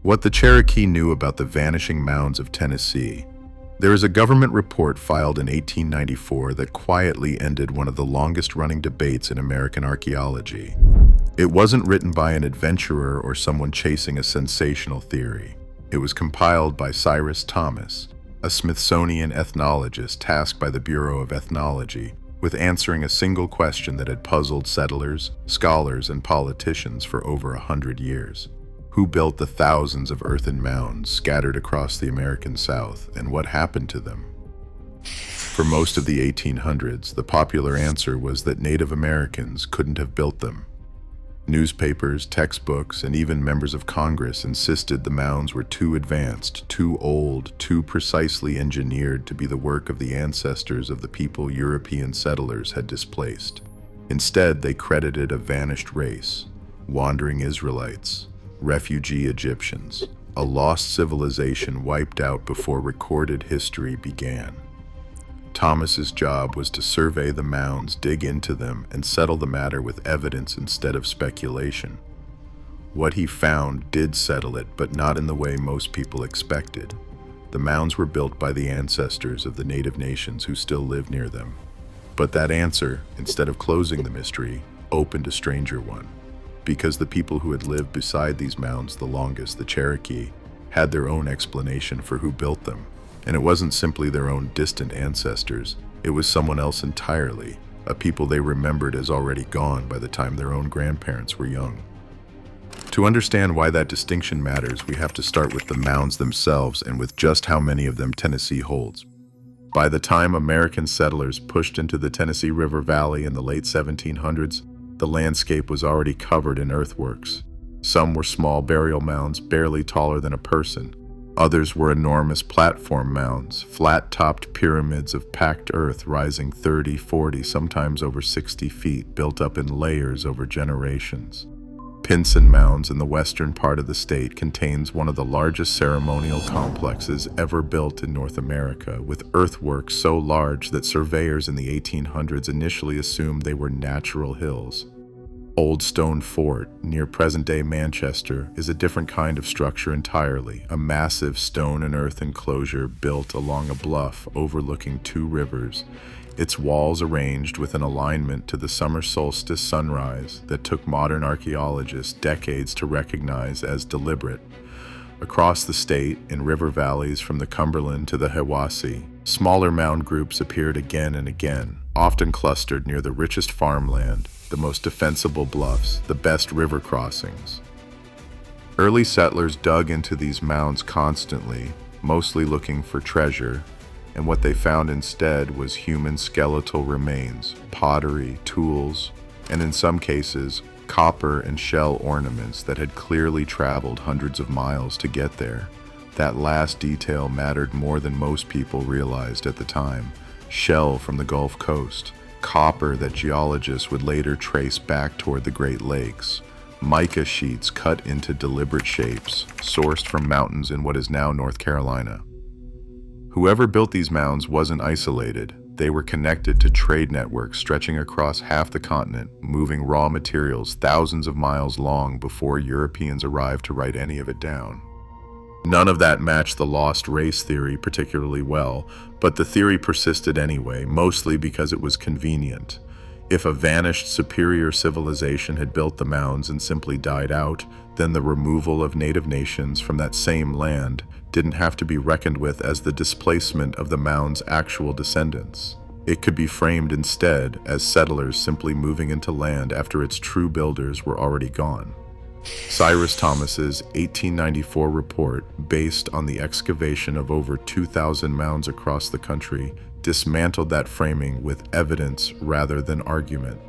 What the Cherokee knew about the vanishing mounds of Tennessee. There is a government report filed in 1894 that quietly ended one of the longest-running debates in American archaeology. It wasn't written by an adventurer or someone chasing a sensational theory. It was compiled by Cyrus Thomas, a Smithsonian ethnologist tasked by the Bureau of Ethnology with answering a single question that had puzzled settlers, scholars, and politicians for over 100 years. Who built the thousands of earthen mounds scattered across the American South, and what happened to them? For most of the 1800s, the popular answer was that Native Americans couldn't have built them. Newspapers, textbooks, and even members of Congress insisted the mounds were too advanced, too old, too precisely engineered to be the work of the ancestors of the people European settlers had displaced. Instead, they credited a vanished race, wandering Israelites, refugee Egyptians, a lost civilization wiped out before recorded history began. Thomas's job was to survey the mounds, dig into them, and settle the matter with evidence instead of speculation. What he found did settle it, but not in the way most people expected. The mounds were built by the ancestors of the native nations who still live near them. But that answer, instead of closing the mystery, opened a stranger one. Because the people who had lived beside these mounds the longest, the Cherokee, had their own explanation for who built them. And it wasn't simply their own distant ancestors, it was someone else entirely, a people they remembered as already gone by the time their own grandparents were young. To understand why that distinction matters, we have to start with the mounds themselves and with just how many of them Tennessee holds. By the time American settlers pushed into the Tennessee River Valley in the late 1700s, the landscape was already covered in earthworks. Some were small burial mounds barely taller than a person. Others were enormous platform mounds, flat-topped pyramids of packed earth rising 30, 40, sometimes over 60 feet, built up in layers over generations. Pinson Mounds in the western part of the state contains one of the largest ceremonial complexes ever built in North America, with earthworks so large that surveyors in the 1800s initially assumed they were natural hills. Old Stone Fort, near present-day Manchester, is a different kind of structure entirely, a massive stone and earth enclosure built along a bluff overlooking two rivers, its walls arranged with an alignment to the summer solstice sunrise that took modern archaeologists decades to recognize as deliberate. Across the state, in river valleys from the Cumberland to the Hasi, smaller mound groups appeared again and again, often clustered near the richest farmland, the most defensible bluffs, the best river crossings. Early settlers dug into these mounds constantly, mostly looking for treasure, and what they found instead was human skeletal remains, pottery, tools, and in some cases, copper and shell ornaments that had clearly traveled hundreds of miles to get there. That last detail mattered more than most people realized at the time. Shell from the Gulf Coast, copper that geologists would later trace back toward the Great Lakes, mica sheets cut into deliberate shapes, sourced from mountains in what is now North Carolina. Whoever built these mounds wasn't isolated. They were connected to trade networks stretching across half the continent, moving raw materials thousands of miles long before Europeans arrived to write any of it down. None of that matched the lost race theory particularly well, but the theory persisted anyway, mostly because it was convenient. If a vanished superior civilization had built the mounds and simply died out, then the removal of native nations from that same land didn't have to be reckoned with as the displacement of the mound's actual descendants. It could be framed instead as settlers simply moving into land after its true builders were already gone. Cyrus Thomas's 1894 report, based on the excavation of over 2,000 mounds across the country, dismantled that framing with evidence rather than argument.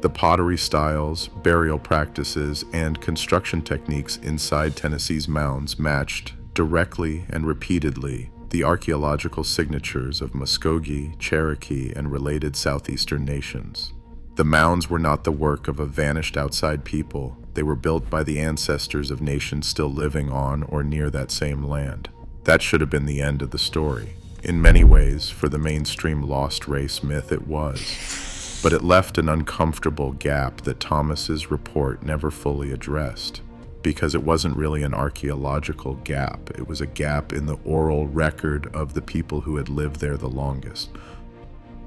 The pottery styles, burial practices, and construction techniques inside Tennessee's mounds matched, directly and repeatedly, the archaeological signatures of Muskogee, Cherokee, and related southeastern nations. The mounds were not the work of a vanished outside people. They were built by the ancestors of nations still living on or near that same land. That should have been the end of the story. In many ways, for the mainstream lost race myth, it was. But it left an uncomfortable gap that Thomas's report never fully addressed. because it wasn't really an archaeological gap. It was a gap in the oral record of the people who had lived there the longest.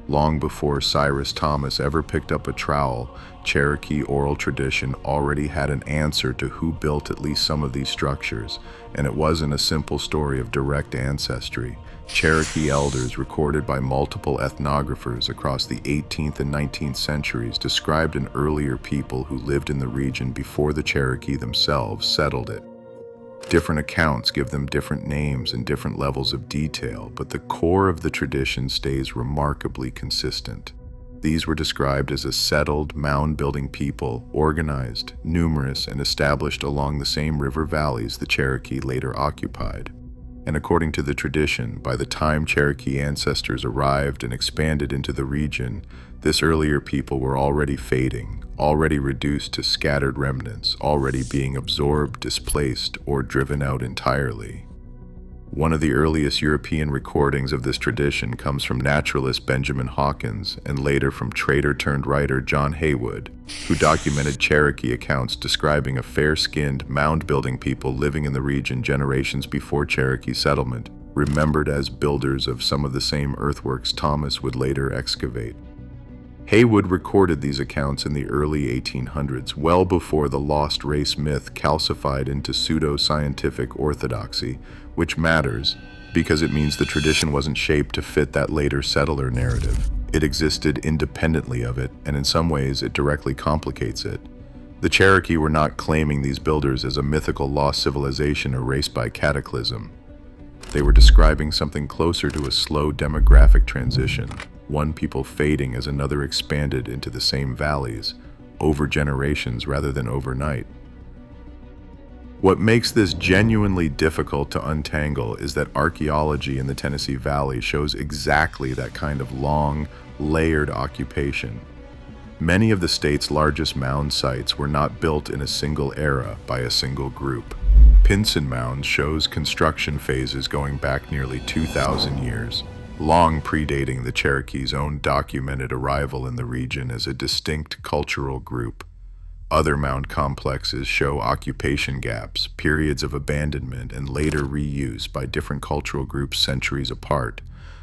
Long before Cyrus Thomas ever picked up a trowel, Cherokee oral tradition already had an answer to who built at least some of these structures, and it wasn't a simple story of direct ancestry. Cherokee elders recorded by multiple ethnographers across the 18th and 19th centuries described an earlier people who lived in the region before the Cherokee themselves settled it. Different accounts give them different names and different levels of detail, but the core of the tradition stays remarkably consistent. These were described as a settled, mound-building people, organized, numerous, and established along the same river valleys the Cherokee later occupied. And according to the tradition, by the time Cherokee ancestors arrived and expanded into the region, this earlier people were already fading, already reduced to scattered remnants, already being absorbed, displaced, or driven out entirely. One of the earliest European recordings of this tradition comes from naturalist Benjamin Hawkins and later from trader-turned-writer John Haywood, who documented Cherokee accounts describing a fair-skinned, mound-building people living in the region generations before Cherokee settlement, remembered as builders of some of the same earthworks Thomas would later excavate. Haywood recorded these accounts in the early 1800s, well before the lost race myth calcified into pseudo-scientific orthodoxy, which matters because it means the tradition wasn't shaped to fit that later settler narrative. It existed independently of it, and in some ways it directly complicates it. The Cherokee were not claiming these builders as a mythical lost civilization erased by cataclysm. They were describing something closer to a slow demographic transition, one people fading as another expanded into the same valleys, over generations rather than overnight. What makes this genuinely difficult to untangle is that archaeology in the Tennessee Valley shows exactly that kind of long, layered occupation. Many of the state's largest mound sites were not built in a single era by a single group. Pinson Mounds shows construction phases going back nearly 2,000 years, long predating the Cherokee's own documented arrival in the region as a distinct cultural group. Other mound complexes show occupation gaps, periods of abandonment, and later reuse by different cultural groups centuries apart,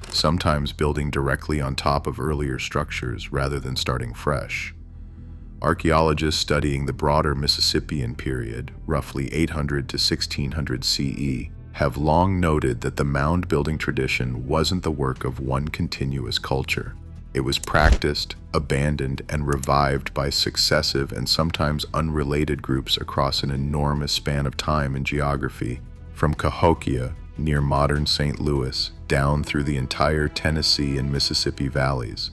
sometimes building directly on top of earlier structures rather than starting fresh. Archaeologists studying the broader Mississippian period, roughly 800 to 1600 CE, have long noted that the mound-building tradition wasn't the work of one continuous culture. It was practiced, abandoned, and revived by successive and sometimes unrelated groups across an enormous span of time and geography, from Cahokia, near modern St. Louis, down through the entire Tennessee and Mississippi valleys.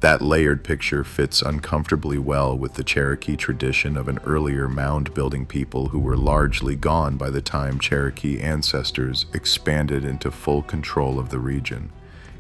That layered picture fits uncomfortably well with the Cherokee tradition of an earlier mound-building people who were largely gone by the time Cherokee ancestors expanded into full control of the region.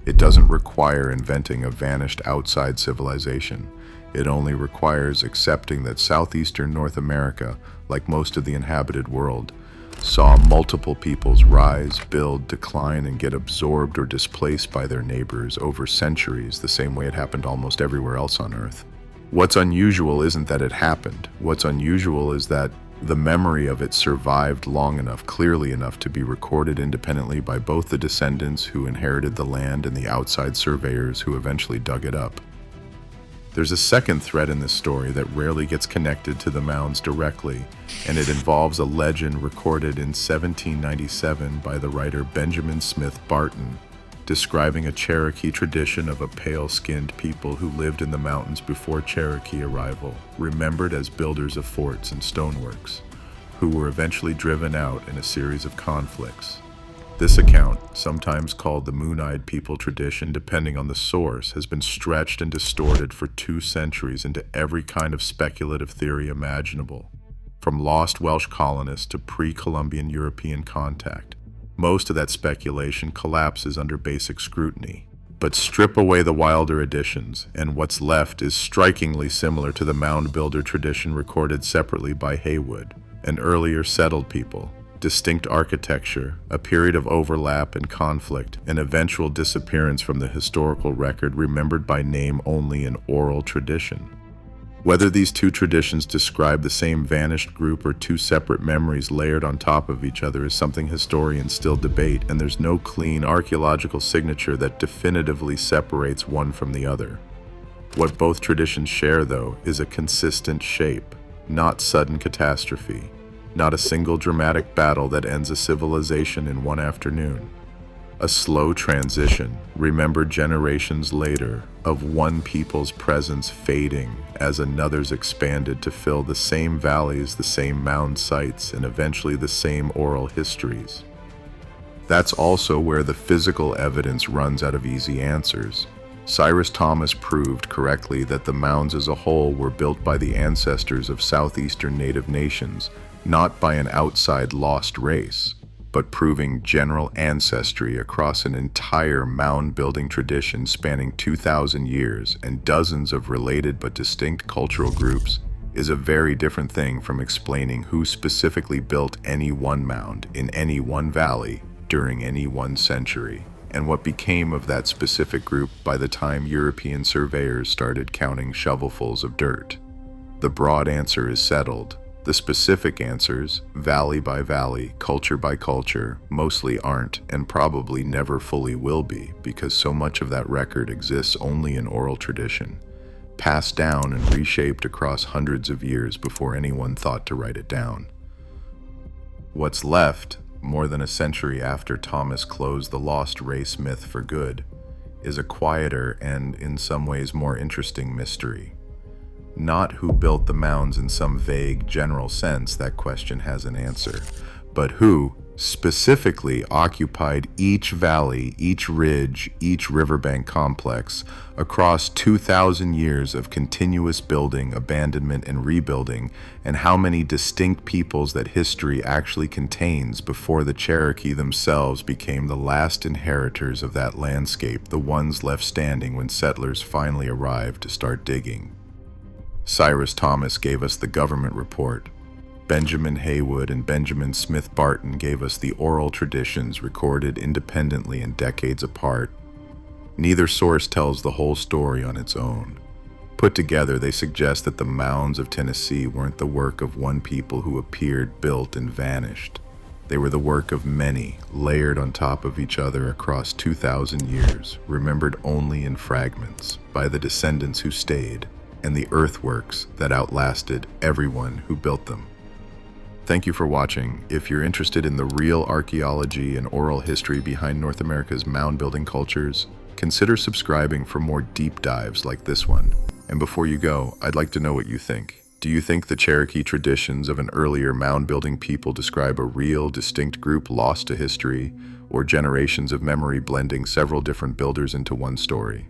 It doesn't require inventing a vanished outside civilization. It only requires accepting that southeastern North America, like most of the inhabited world, saw multiple peoples rise, build, decline, and get absorbed or displaced by their neighbors over centuries, the same way it happened almost everywhere else on Earth. What's unusual isn't that it happened. What's unusual is that the memory of it survived long enough, clearly enough, to be recorded independently by both the descendants who inherited the land and the outside surveyors who eventually dug it up. There's a second thread in this story that rarely gets connected to the mounds directly, and it involves a legend recorded in 1797 by the writer Benjamin Smith Barton, describing a Cherokee tradition of a pale-skinned people who lived in the mountains before Cherokee arrival, remembered as builders of forts and stoneworks, who were eventually driven out in a series of conflicts. This account, sometimes called the Moon-Eyed People tradition depending on the source, has been stretched and distorted for 2 centuries into every kind of speculative theory imaginable, from lost Welsh colonists to pre-Columbian European contact. Most of that speculation collapses under basic scrutiny. But strip away the wilder additions, and what's left is strikingly similar to the mound builder tradition recorded separately by Haywood, an earlier settled people. Distinct architecture, a period of overlap and conflict, an eventual disappearance from the historical record remembered by name only in oral tradition. Whether these two traditions describe the same vanished group or two separate memories layered on top of each other is something historians still debate, and there's no clean archaeological signature that definitively separates one from the other. What both traditions share, though, is a consistent shape, not sudden catastrophe, not a single dramatic battle that ends a civilization in one afternoon. A slow transition, remembered generations later, of one people's presence fading as another's expanded to fill the same valleys, the same mound sites, and eventually the same oral histories. That's also where the physical evidence runs out of easy answers. Cyrus Thomas proved correctly that the mounds as a whole were built by the ancestors of southeastern native nations, not by an outside lost race, but proving general ancestry across an entire mound-building tradition spanning 2,000 years and dozens of related but distinct cultural groups is a very different thing from explaining who specifically built any one mound in any one valley during any one century, and what became of that specific group by the time European surveyors started counting shovelfuls of dirt. The broad answer is settled. The specific answers, valley by valley, culture by culture, mostly aren't and probably never fully will be, because so much of that record exists only in oral tradition, passed down and reshaped across hundreds of years before anyone thought to write it down. What's left, more than a century after Thomas closed the lost race myth for good, is a quieter and, in some ways, more interesting mystery. Not who built the mounds in some vague, general sense, that question has an answer, but who specifically occupied each valley, each ridge, each riverbank complex across 2,000 years of continuous building, abandonment, and rebuilding, and how many distinct peoples that history actually contains before the Cherokee themselves became the last inheritors of that landscape, the ones left standing when settlers finally arrived to start digging. Cyrus Thomas gave us the government report. Benjamin Haywood and Benjamin Smith Barton gave us the oral traditions recorded independently and decades apart. Neither source tells the whole story on its own. Put together, they suggest that the mounds of Tennessee weren't the work of one people who appeared, built, and vanished. They were the work of many, layered on top of each other across 2,000 years, remembered only in fragments by the descendants who stayed, and the earthworks that outlasted everyone who built them. Thank you for watching. If you're interested in the real archaeology and oral history behind North America's mound-building cultures, consider subscribing for more deep dives like this one. And before you go, I'd like to know what you think. Do you think the Cherokee traditions of an earlier mound-building people describe a real, distinct group lost to history, or generations of memory blending several different builders into one story?